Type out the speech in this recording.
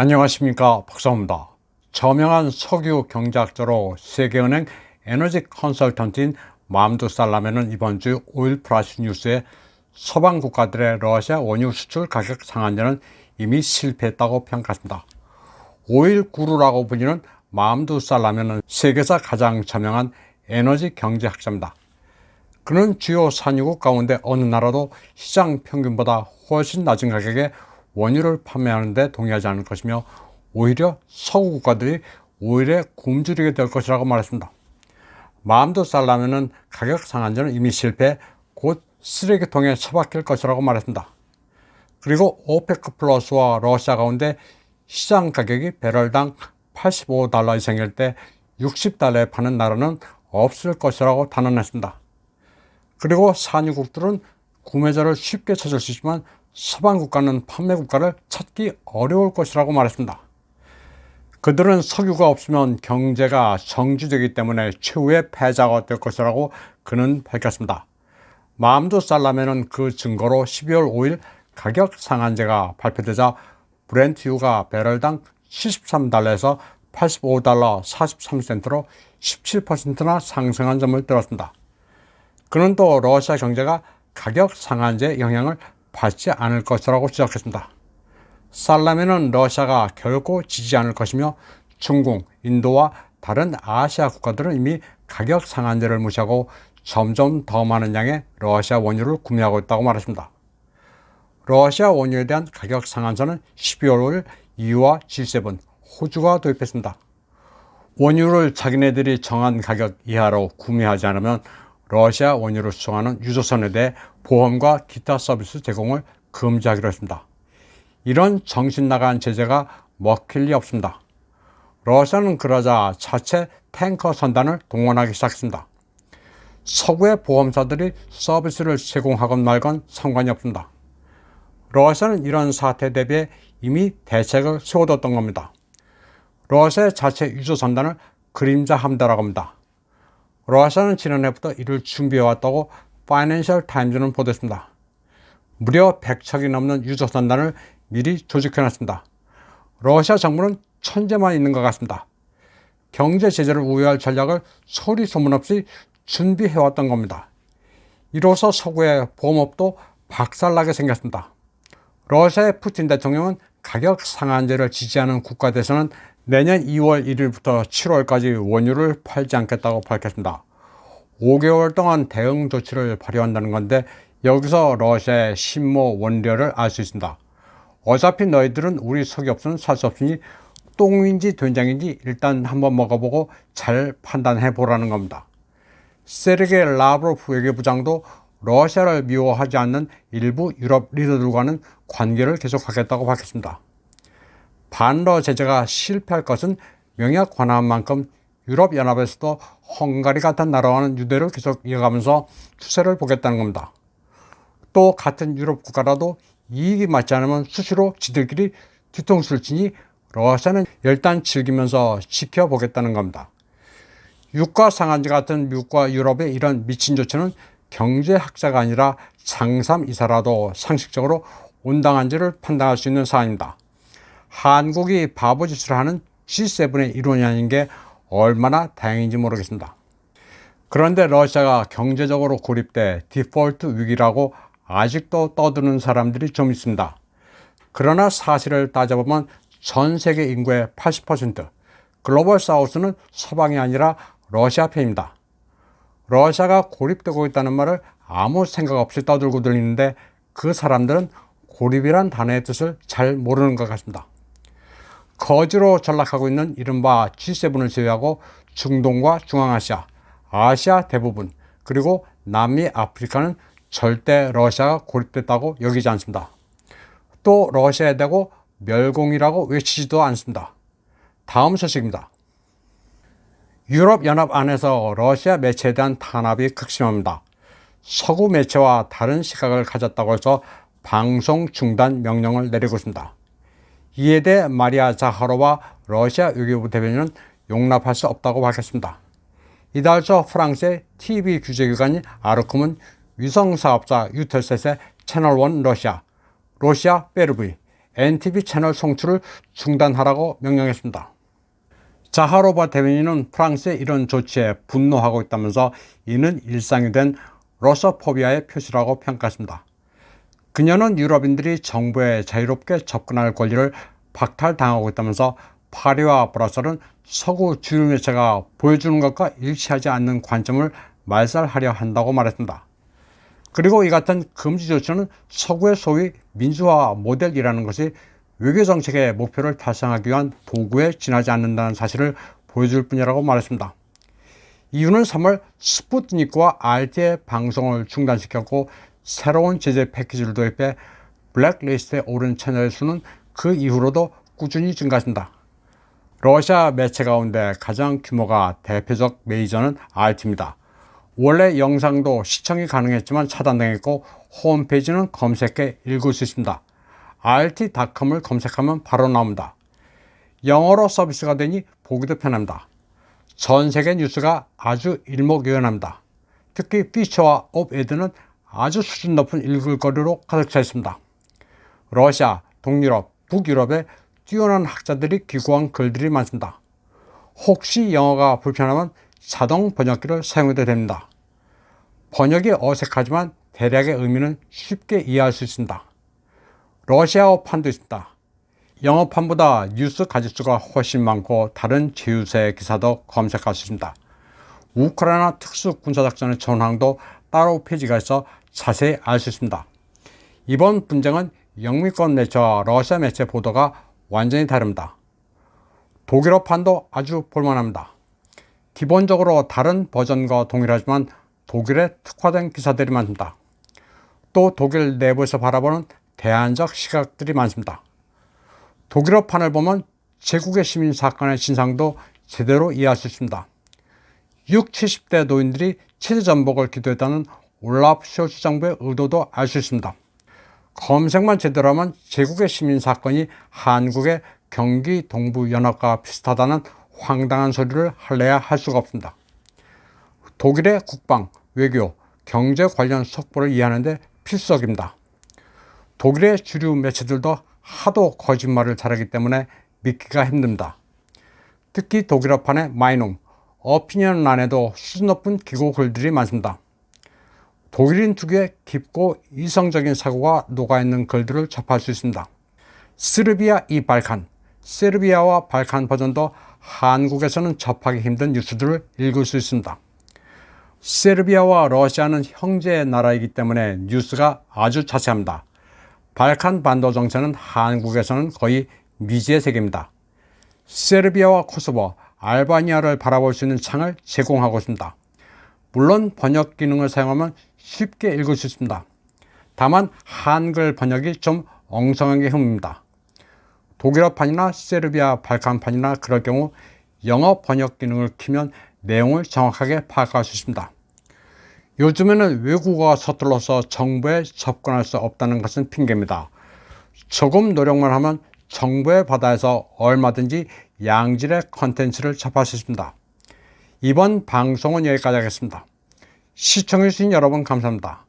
안녕하십니까, 박사입니다. 저명한 석유 경제학자로 세계은행 에너지 컨설턴트인 맘두 살라멘은 이번 주 오일 플러스 뉴스에 서방 국가들의 러시아 원유 수출 가격 상한제는 이미 실패했다고 평가했습니다. 오일 구루라고 불리는 맘두 살라멘은 세계에서 가장 저명한 에너지 경제학자입니다. 그는 주요 산유국 가운데 어느 나라도 시장 평균보다 훨씬 낮은 가격에 원유를 판매하는 데 동의하지 않을 것이며 오히려 서구 국가들이 오일에 굶주리게 될 것이라고 말했습니다. 맘두 살라멘은 가격 상한제는 이미 실패해 곧 쓰레기통에 처박힐 것이라고 말했습니다. 그리고 오페크 플러스와 러시아 가운데 시장 가격이 배럴당 $85 이상일 때 $60에 파는 나라는 없을 것이라고 단언했습니다. 그리고 산유국들은 구매자를 쉽게 찾을 수 있지만 서방 국가는 판매 국가를 찾기 어려울 것이라고 말했습니다. 그들은 석유가 없으면 경제가 정지되기 때문에 최후의 패자가 될 것이라고 그는 밝혔습니다. 맘두 살라멘은 그 증거로 12월 5일 가격 상한제가 발표되자 브렌트유가 배럴당 $73에서 $85 43센트로 17%나 상승한 점을 들었습니다. 그는 또 러시아 경제가 가격 상한제 영향을 받지 않을 것이라고 지적했습니다. 살라멘은 러시아가 결코 지지 않을 것이며 중국, 인도와 다른 아시아 국가들은 이미 가격 상한제를 무시하고 점점 더 많은 양의 러시아 원유를 구매하고 있다고 말했습니다. 러시아 원유에 대한 가격 상한제는 12월 5일 EU와 G7, 호주가 도입했습니다. 원유를 자기네들이 정한 가격 이하로 구매하지 않으면 러시아 원유를 수송하는 유조선에 대해 보험과 기타 서비스 제공을 금지하기로 했습니다. 이런 정신 나간 제재가 먹힐 리 없습니다. 러시아는 그러자 자체 탱커 선단을 동원하기 시작했습니다. 서구의 보험사들이 서비스를 제공하건 말건 상관이 없습니다. 러시아는 이런 사태에 대비해 이미 대책을 세워뒀던 겁니다. 러시아의 자체 유조선단을 그림자 함대라고 합니다. 러시아는 지난해부터 이를 준비해왔다고 파이낸셜 타임즈는 보도했습니다. 무려 100척이 넘는 유조선단을 미리 조직해놨습니다. 러시아 정부는 천재만 있는 것 같습니다. 경제 제재를 우회할 전략을 소리 소문 없이 준비해왔던 겁니다. 이로써 서구의 보험업도 박살나게 생겼습니다. 러시아의 푸틴 대통령은 가격 상한제를 지지하는 국가대에서는 내년 2월 1일부터 7월까지 원유를 팔지 않겠다고 밝혔습니다. 5개월 동안 대응 조치를 발효한다는 건데 여기서 러시아의 신모 원료를 알 수 있습니다. 어차피 너희들은 우리 석유 없으면 살 수 없으니 똥인지 된장인지 일단 한번 먹어보고 잘 판단해 보라는 겁니다. 세르게이 라브로프 외교부장도 러시아를 미워하지 않는 일부 유럽 리더들과는 관계를 계속하겠다고 밝혔습니다. 반러 제재가 실패할 것은 명약 관한 만큼 유럽연합에서도 헝가리 같은 나라와는 유대를 계속 이어가면서 추세를 보겠다는 겁니다. 또 같은 유럽 국가라도 이익이 맞지 않으면 수시로 지들끼리 뒤통수를 치니 러시아는 일단 즐기면서 지켜보겠다는 겁니다. 유가 상한제 같은 미국과 유럽의 이런 미친 조치는 경제학자가 아니라 장삼이사라도 상식적으로 온당한지를 판단할 수 있는 사안입니다. 한국이 바보짓을 하는 G7의 일원이 아닌 게 얼마나 다행인지 모르겠습니다. 그런데 러시아가 경제적으로 고립돼 디폴트 위기라고 아직도 떠드는 사람들이 좀 있습니다. 그러나 사실을 따져보면 전 세계 인구의 80%, 글로벌 사우스는 서방이 아니라 러시아 편입니다. 러시아가 고립되고 있다는 말을 아무 생각 없이 떠들고 들리는데 그 사람들은 고립이란 단어의 뜻을 잘 모르는 것 같습니다. 거지로 전락하고 있는 이른바 G7을 제외하고 중동과 중앙아시아, 아시아 대부분, 그리고 남미 아프리카는 절대 러시아가 고립됐다고 여기지 않습니다. 또 러시아에 대고 멸공이라고 외치지도 않습니다. 다음 소식입니다. 유럽연합 안에서 러시아 매체에 대한 탄압이 극심합니다. 서구 매체와 다른 시각을 가졌다고 해서 방송 중단 명령을 내리고 있습니다. 이에 대해 마리아 자하로와 러시아 외교부 대변인은 용납할 수 없다고 밝혔습니다. 이달 초 프랑스의 TV 규제기관인 아르콤은 위성사업자 유텔셋의 채널1 러시아, 러시아 베르브이, NTV 채널 송출을 중단하라고 명령했습니다. 자하로바 대변인은 프랑스의 이런 조치에 분노하고 있다면서 이는 일상이 된 러시아포비아의 표시라고 평가했습니다. 그녀는 유럽인들이 정부에 자유롭게 접근할 권리를 박탈당하고 있다면서 파리와 브라셀은 서구 주류 매체가 보여주는 것과 일치하지 않는 관점을 말살하려 한다고 말했습니다. 그리고 이 같은 금지 조치는 서구의 소위 민주화 모델이라는 것이 외교정책의 목표를 달성하기 위한 도구에 지나지 않는다는 사실을 보여줄 뿐이라고 말했습니다. 이유는 3월 스푸트니크와 RT의 방송을 중단시켰고 새로운 제재 패키지를 도입해 블랙리스트에 오른 채널의 수는 그 이후로도 꾸준히 증가했습니다. 러시아 매체 가운데 가장 규모가 대표적 메이저는 RT입니다. 원래 영상도 시청이 가능했지만 차단당했고 홈페이지는 검색해 읽을 수 있습니다. RT.com을 검색하면 바로 나옵니다. 영어로 서비스가 되니 보기도 편합니다. 전 세계 뉴스가 아주 일목요연합니다. 특히 피처와 옵에드는 아주 수준 높은 읽을거리로 가득 차 있습니다. 러시아, 동유럽, 북유럽에 뛰어난 학자들이 기고한 글들이 많습니다. 혹시 영어가 불편하면 자동 번역기를 사용해도 됩니다. 번역이 어색하지만 대략의 의미는 쉽게 이해할 수 있습니다. 러시아어판도 있습니다. 영어판보다 뉴스 가짓수가 훨씬 많고 다른 제휴사의 기사도 검색할 수 있습니다. 우크라이나 특수군사작전의 전황도 따로 페이지가 있어 자세히 알 수 있습니다. 이번 분쟁은 영미권 매체와 러시아 매체 보도가 완전히 다릅니다. 독일어판도 아주 볼만합니다. 기본적으로 다른 버전과 동일하지만 독일에 특화된 기사들이 많습니다. 또 독일 내부에서 바라보는 대안적 시각들이 많습니다. 독일어판을 보면 제국의 시민 사건의 진상도 제대로 이해할 수 있습니다. 60, 70대 노인들이 체제 전복을 기도했다는 올라프 숄츠 정부의 의도도 알 수 있습니다. 검색만 제대로 하면 제국의 시민 사건이 한국의 경기 동부연합과 비슷하다는 황당한 소리를 할래야 할 수가 없습니다. 독일의 국방, 외교, 경제 관련 속보를 이해하는 데 필수적입니다. 독일의 주류 매체들도 하도 거짓말을 잘하기 때문에 믿기가 힘듭니다. 특히 독일어판의 마이농, 어피니언 안에도 수준 높은 기고 글들이 많습니다. 독일인 특유의 깊고 이성적인 사고가 녹아있는 글들을 접할 수 있습니다. 스르비아 이 발칸, 세르비아와 발칸 버전도 한국에서는 접하기 힘든 뉴스들을 읽을 수 있습니다. 세르비아와 러시아는 형제 나라이기 때문에 뉴스가 아주 자세합니다. 발칸 반도 정체는 한국에서는 거의 미지의 세계입니다. 세르비아와 코소보, 알바니아를 바라볼 수 있는 창을 제공하고 있습니다. 물론 번역 기능을 사용하면 쉽게 읽을 수 있습니다. 다만 한글 번역이 좀 엉성하게 흠입니다. 독일어판이나 세르비아 발칸판이나 그럴 경우 영어 번역 기능을 키면 내용을 정확하게 파악할 수 있습니다. 요즘에는 외국어가 서툴러서 정보에 접근할 수 없다는 것은 핑계입니다. 조금 노력만 하면 정보의 바다에서 얼마든지 양질의 컨텐츠를 접할 수 있습니다. 이번 방송은 여기까지 하겠습니다. 시청해주신 여러분 감사합니다.